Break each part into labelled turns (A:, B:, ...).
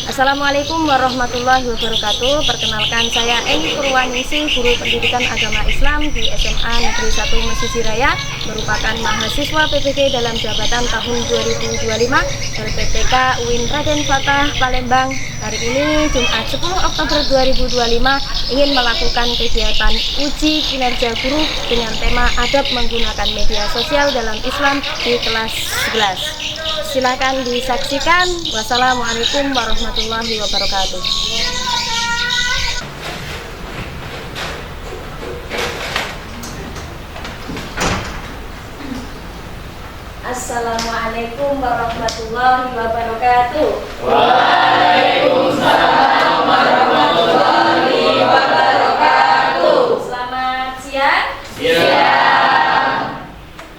A: Assalamualaikum warahmatullahi wabarakatuh. Perkenalkan, saya Eni Purwaningsih, guru pendidikan agama Islam di SMA Negeri 1 Mesisi Raya, merupakan mahasiswa PPK dalam jabatan tahun 2025 LPPK UIN Raden Fatah Palembang. Hari ini Jumat 10 Oktober 2025 ingin melakukan kegiatan uji kinerja guru dengan tema adab menggunakan media sosial dalam Islam di kelas 11. Silakan disaksikan. Wassalamualaikum warahmatullahi wabarakatuh. Assalamualaikum warahmatullahi wabarakatuh.
B: Waalaikumsalam warahmatullahi wabarakatuh.
A: Selamat siang.
B: Siang.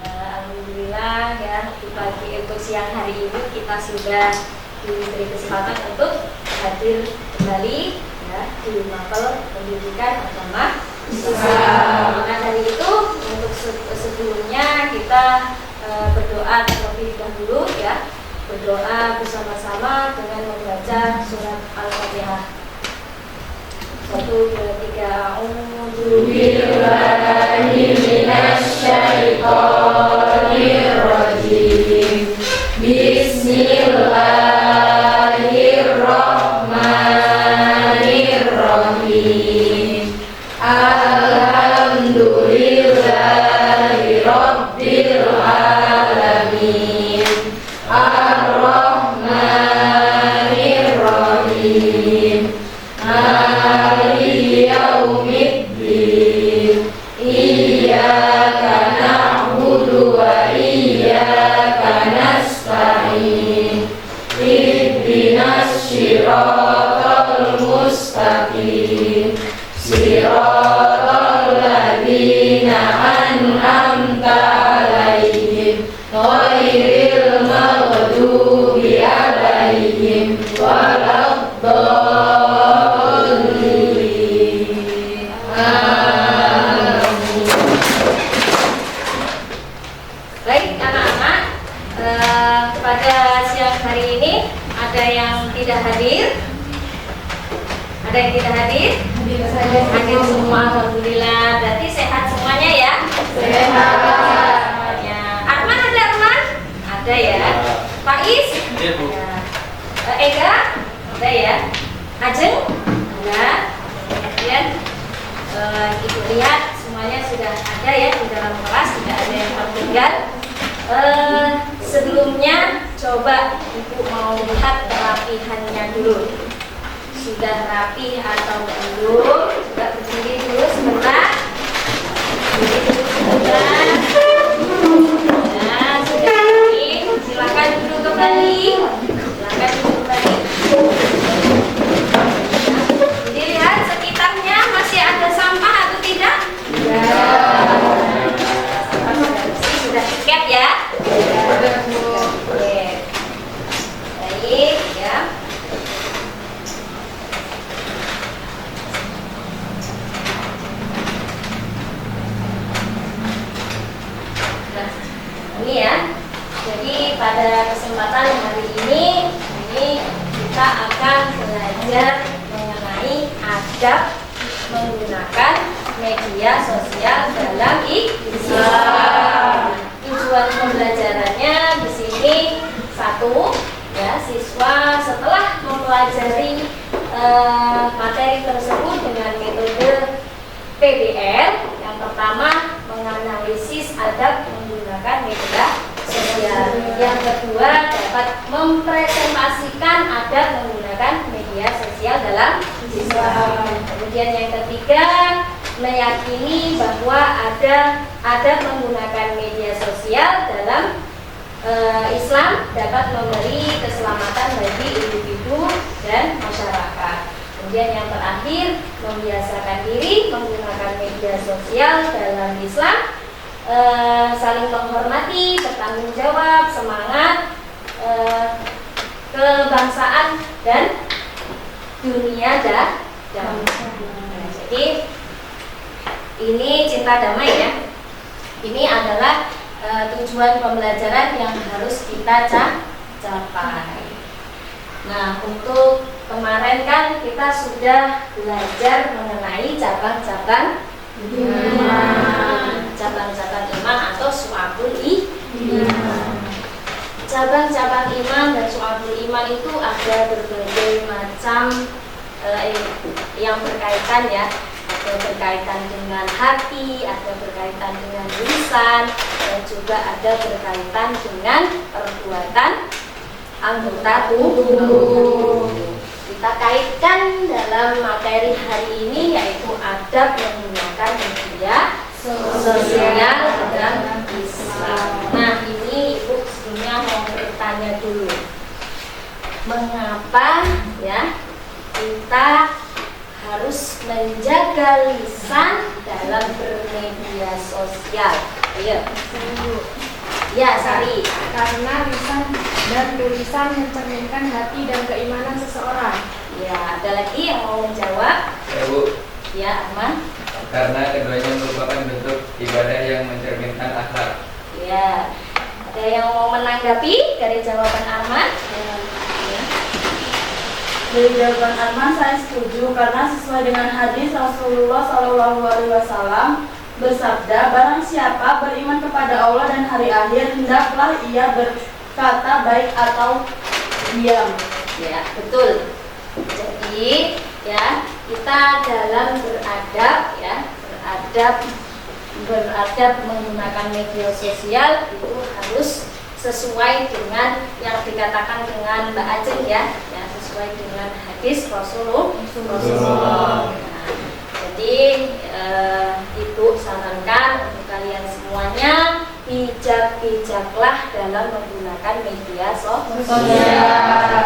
A: Alhamdulillah ya, di pagi untuk siang hari ini kita sudah diberi kesempatan untuk hadir kembali ya di mapel pendidikan agama Islam. Maka dari itu untuk sebelumnya kita berdoa terlebih dahulu ya, berdoa bersama-sama dengan membaca surat Al-Fatihah. 1, 2, 3. A'udzu
B: billahi minasyaitonir rajim. Bismillahirrahmanirrahim. Alhamdulillahi rabbil alamin. Ar-Rahmanir-Rahim. Maliki yaumiddin. Iyyaka na'budu wa iyyaka nasta'in. Ihdinas siratal mustaqim. Siratal ladzina an'amta 'alaihim ghairil maghdubi 'alaihim waladdallin. Amin.
A: Baik anak-anak, pada siang hari ini ada yang tidak hadir? Ada yang tidak hadir? Hadir semua, alhamdulillah. Berarti sehat semuanya ya?
B: Sehat.
A: Semuanya. Arman ada Arman? Ada ya. Faiz? Ada. Ega? Ada ya. Ajeng? Ada. Kemudian Ibu lihat semuanya sudah ada ya di dalam kelas, tidak ada yang tertinggal. Sebelumnya coba Ibu mau lihat rapihannya dulu. Sudah rapi atau belum? Coba berdiri dulu sebentar. Berdiri dulu sebentar. Nah, sudah rapi. Silakan duduk kembali. Silakan duduk kembali. Dilihat sekitarnya masih ada sampah atau tidak? Ya. Sampah sudah bersih, sudah sikat ya? Oke. Baik ya. Nah, ini ya. Jadi pada kesempatan hari ini kita akan belajar mengenai adab menggunakan media sosial dalam Islam. Tujuan pembelajarannya di sini satu, ya, siswa setelah mempelajari materi tersebut dengan metode PBL. Yang pertama, menganalisis adab menggunakan media sosial. Yang kedua, dapat mempresentasikan adab menggunakan media sosial dalam Islam. Kemudian yang ketiga, meyakini bahwa ada adab menggunakan media sosial dalam Islam dapat memberi keselamatan bagi individu dan masyarakat. Kemudian yang terakhir, membiasakan diri menggunakan media sosial dalam Islam, saling menghormati, bertanggung jawab, semangat, kebangsaan dan dunia damai. Jadi ini cinta damai ya. Ini adalah tujuan pembelajaran yang harus kita capai. Nah, untuk kemarin kan kita sudah belajar mengenai cabang-cabang iman. Cabang-cabang iman atau syu'abul iman. Cabang-cabang iman dan syu'abul iman itu ada berbagai macam yang berkaitan ya. Ada berkaitan dengan hati, ada berkaitan dengan lisan, dan juga ada berkaitan dengan perbuatan anggota tubuh. Kita kaitkan dalam materi hari ini yaitu adab menggunakan media sosial dalam Islam. Nah, ini Ibu sebelumnya mau bertanya dulu, mengapa ya kita harus menjaga lisan dalam bermedia sosial? Ayo. Ya, Sari.
C: Karena lisan dan tulisan mencerminkan hati dan keimanan seseorang.
A: Ya, ada lagi yang mau menjawab?
D: Ya, Bu.
A: Ya, Ahmad.
D: Karena keduanya merupakan bentuk ibadah yang mencerminkan akhlak.
A: Ya, ada yang mau menanggapi dari jawaban Ahmad? Ya.
B: Dari jawaban Arman saya setuju karena sesuai dengan hadis Rasulullah SAW bersabda, barang siapa beriman kepada Allah dan hari akhir, hendaklah ia berkata baik atau diam.
A: Ya, betul. Jadi, ya, kita dalam beradab ya, beradab menggunakan media sosial itu harus sesuai dengan yang dikatakan dengan Mbak Ajeng ya, sesuai dengan hadis Rasulullah. Nah, jadi Ibu sarankan untuk kalian semuanya bijak-bijaklah dalam menggunakan media sosial.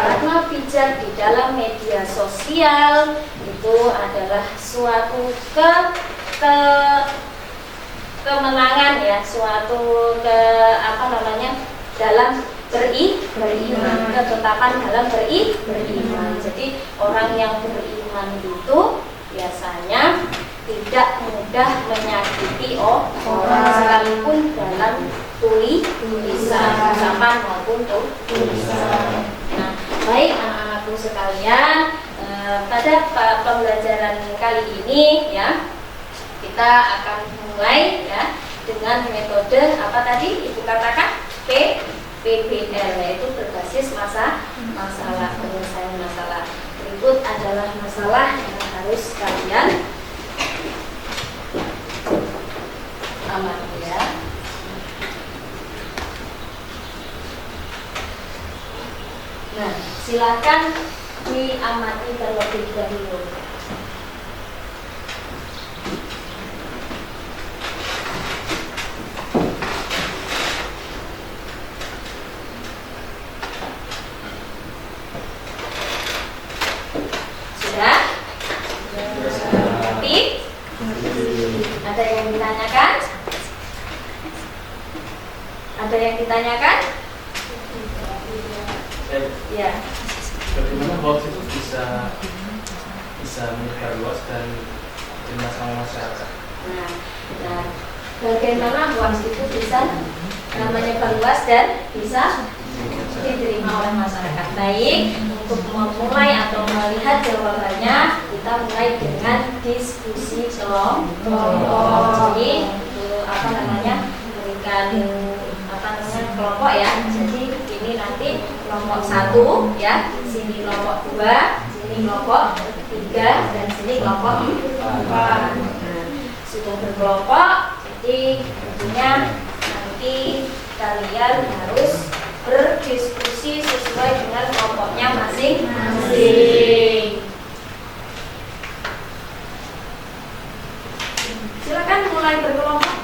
A: Karena bijak di dalam media sosial itu adalah suatu kemenangan ya, suatu dalam beriman, ketetapan dalam beriman. Jadi orang yang beriman itu biasanya tidak mudah menyakiti orang sekalipun dalam tulisan ucapan maupun tulisan. Nah, baik anak-anakku sekalian, pada pembelajaran kali ini ya kita akan mulai ya dengan metode apa tadi Ibu katakan? PBL, yaitu berbasis masalah, penyelesaian masalah. Berikut adalah masalah yang harus kalian amati ya. Nah, silakan diamati terlebih dahulu. Sudah? Tapi ada yang ditanyakan? Ada yang ditanyakan? Ya.
E: Bagaimana hoax itu bisa menyebar luas dan diterima sama masyarakat?
A: Nah, bagaimana hoax itu bisa menyebar luas dan bisa diterima oleh masyarakat? Baik, untuk memulai atau melihat jawabannya, kita mulai dengan diskusi kelompok. Jadi, berikan kelompok ya. Jadi ini nanti kelompok 1 ya, sini kelompok 2, sini kelompok 3, dan sini kelompok 4. Nah, sudah berkelompok, jadi tentunya nanti kalian harus berdiskusi sesuai dengan kelompoknya masing-masing. Silakan mulai berkelompok.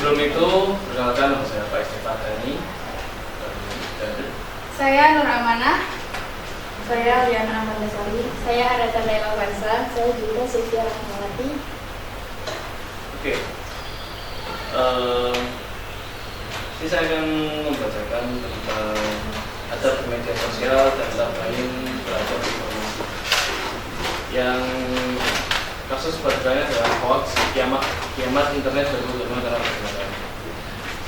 E: Sebelum itu, perkenalkan nama saya Pak Estefani.
C: Saya Nur Amanah.
B: Saya Liana Ahmad Nasari.
A: Saya Arata Naila Wansa. Saya juga Sylvia Rahmawati.
E: Oke. Ini saya akan membacakan tentang adab media sosial dan lain belajar informasi. Yang kasus pertanyaan adalah hoax kiamat internet 2025 dalam perjalanan.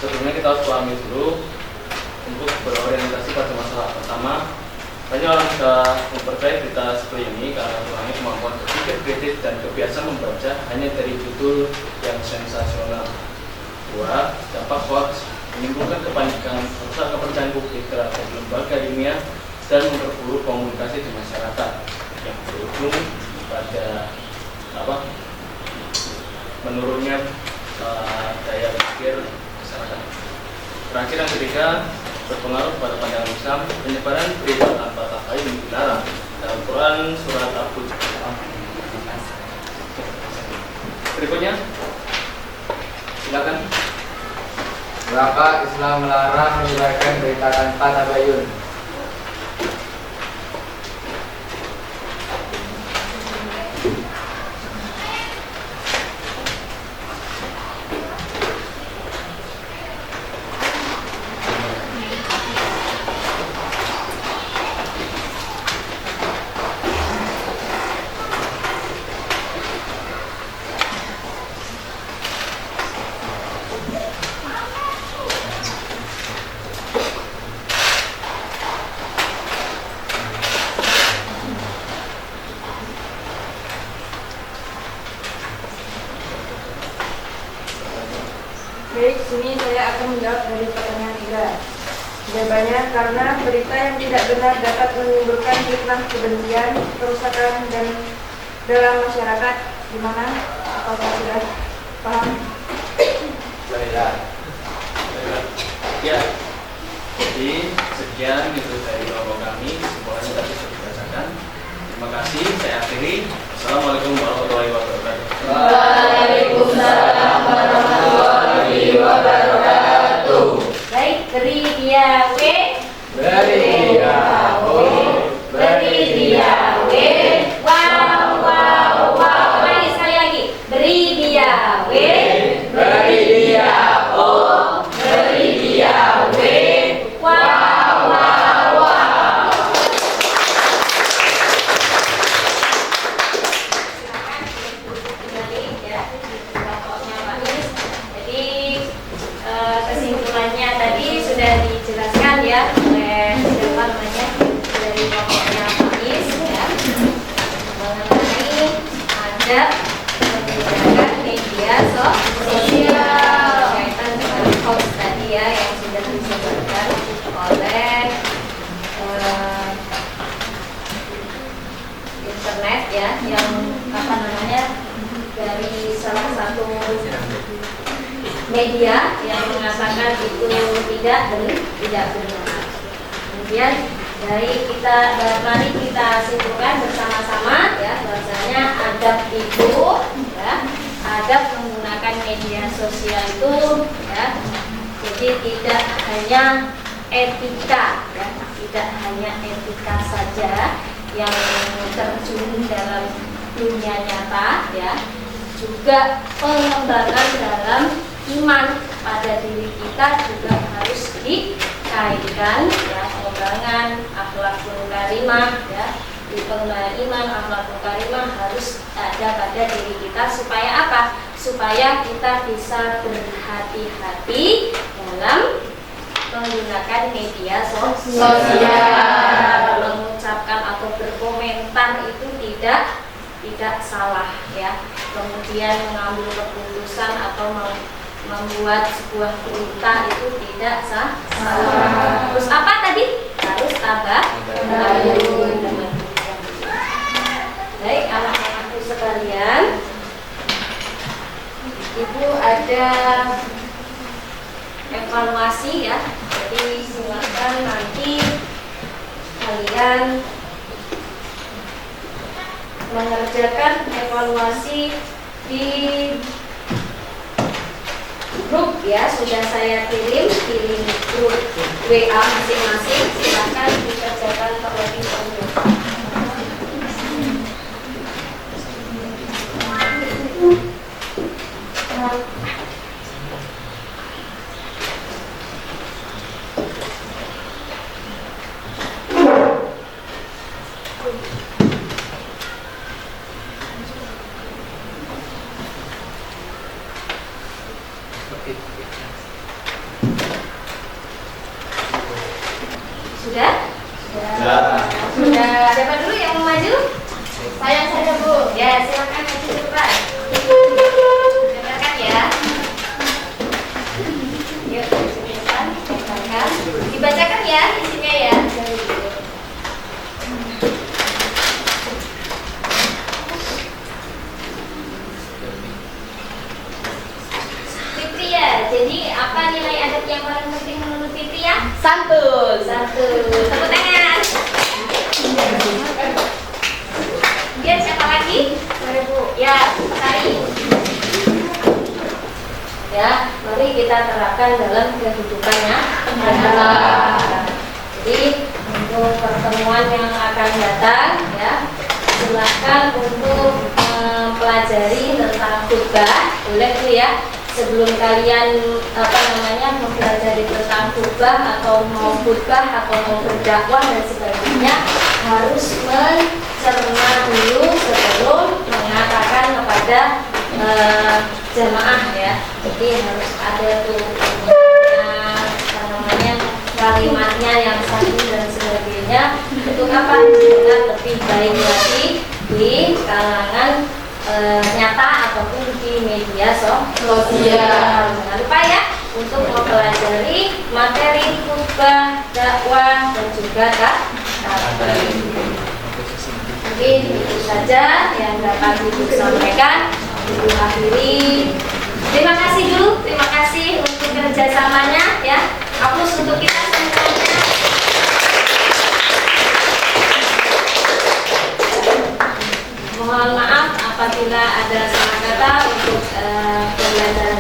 E: Sebelumnya kita harus pahami dulu untuk berorientasi pada masalah pertama. Banyak orang sudah mempercayai berita seperti ini karena kurangnya kemampuan berpikir kritis dan kebiasaan membaca hanya dari judul yang sensasional. 2. Dampak hoax menimbulkan kepanikan, merusak kepercayaan publik terhadap lembaga ilmiah dan memperburuk komunikasi di masyarakat yang berujung pada menurunnya daya pikir masyarakat. Terakhir yang ketiga, berpengaruh pada pandangan Islam. Penyebaran berita tanpa tabayun dilarang dalam Quran surat Al-Baqarah. Berikutnya, silakan.
D: Maka Islam melarang menyebarkan berita tanpa tabayun.
B: Baik, sini saya akan menjawab dari pertanyaan Ida. Jawabannya karena berita yang tidak benar dapat menimbulkan fitnah kebencian, kerusakan dan dalam masyarakat. Gimana? Apakah sudah paham?
E: Baiklah. Ya. Jadi sekian itu dari kelompok kami. Semuanya tadi sudah dibacakan. Terima kasih. Saya akhiri. Assalamualaikum warahmatullahi wabarakatuh.
B: Waalaikumsalam warahmatullahi wabarakatuh.
A: Baik, beri dia W.
D: Beri dia O,
A: Beri dia W. Wow, wow, wow. Mari sekali lagi. Beri dia W.
D: beri dia O,
A: Beri dia W. Wow, wow, wow. Silakan kembali ya di kelompoknya Pak Nis. Jadi kesimpulannya tadi sudah dijelaskan ya oleh siapa namanya dari kelompoknya Pak Nis ya mengenai adab menggunakan media sosial berkaitan dengan hoax tadi ya yang sudah disebarkan oleh internet ya yang apa namanya dari salah satu media yang mengatakan itu tidak benar. Kemudian mari kita simpulkan bersama-sama ya bahwasanya adab itu ya adab menggunakan media sosial itu ya jadi tidak hanya etika ya tidak hanya etika saja yang terjun dalam dunia nyata ya juga pengembangan dalam iman pada diri kita juga harus dikaitkan ya pengembangan akhlakul karimah ya di pengembangan iman akhlakul karimah harus ada pada diri kita supaya apa? Supaya kita bisa berhati-hati dalam menggunakan media sosial. Mengucapkan atau berkomentar itu tidak salah ya. Kemudian mengambil keputusan atau membuat sebuah berita itu tidak salah. Terus apa tadi? Harus tabayun. Baik anak-anakku sekalian, Ibu ada evaluasi ya. Jadi silakan nanti kalian mengerjakan evaluasi di grup ya sudah saya kirim di grup WA masing-masing. Silakan dikerjakan terlebih dahulu. Sudah? Sudah. Siapa dulu yang mau maju? Saya saja, Bu. Ya, silakan maju dulu, Pak. Dengarkan ya. Yuk, silakan. Dengarkan. Dibacakan ya isinya ya. Fitria, jadi apa nilai adat yang paling penting menurut Fitria?
B: Santun.
A: Satu. Tepuk tangan. Kemudian siapa lagi? Mari Bu. Ya, Sari. Ya, mari kita terapkan dalam kehidupannya. Jadi untuk pertemuan yang akan datang, ya, silakan untuk mempelajari tentang khutbah, boleh tuh ya. Sebelum kalian mempelajari tentang khutbah atau mau khutbah atau mau berdakwah dan sebagainya, harus mencerna dulu sebelum mengatakan kepada jamaah ya. Jadi harus ada tuh kalimatnya yang satu dan sebagainya. Itu apa? Dengan lebih baik lagi di kalangan nyata ataupun di media sosial. Jangan lupa ya untuk mempelajari materi khutbah, dakwah dan juga taklim. Mungkin itu saja yang dapat Ibu sampaikan. Ibu akhiri. Terima kasih dulu, terima kasih untuk kerjasamanya ya. Aplaus untuk kita semuanya. Mohon maaf apabila ada salah kata untuk pembelajaran